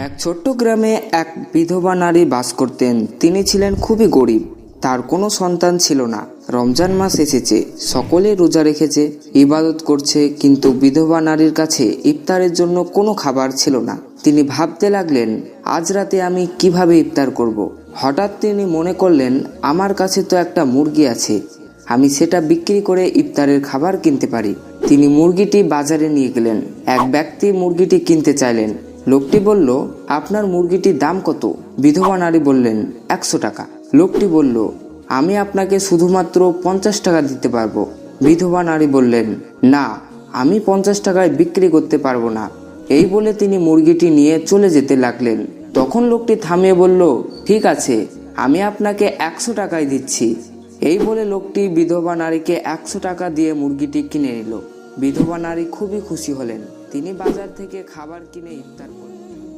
এক ছোট্ট গ্রামে এক বিধবা নারী বাস করতেন। তিনি ছিলেন খুবই গরিব। তার কোনো সন্তান ছিল না। রমজান মাস এসেছে, সকলে রোজা রেখেছে, ইবাদত করছে, কিন্তু বিধবা নারীর কাছে ইফতারের জন্য কোনো খাবার ছিল না। তিনি ভাবতে লাগলেন, আজ রাতে আমি কিভাবে ইফতার করব। হঠাৎ তিনি মনে করলেন, আমার কাছে তো একটা মুরগি আছে, আমি সেটা বিক্রি করে ইফতারের খাবার কিনতে পারি। তিনি মুরগিটি বাজারে নিয়ে গেলেন। এক ব্যক্তি মুরগিটি কিনতে চাইলেন। লোকটি বলল, আপনার মুরগিটির দাম কত? বিধবা নারী বললেন, 100 টাকা। লোকটি বলল, আমি আপনাকে শুধুমাত্র 50 টাকা দিতে পারবো। বিধবা নারী বললেন, না, আমি 50 টাকায় বিক্রি করতে পারবো না। এই বলে তিনি মুরগিটি নিয়ে চলে যেতে লাগলেন। তখন লোকটি থামিয়ে বলল, ঠিক আছে, আমি আপনাকে 100 টাকায় দিচ্ছি। এই বলে লোকটি বিধবা নারীকে 100 টাকা দিয়ে মুরগিটি কিনে নিল। বিধবা নারী খুবই খুশি হলেন। তিনি বাজার থেকে খাবার কিনে ইফতার করলেন।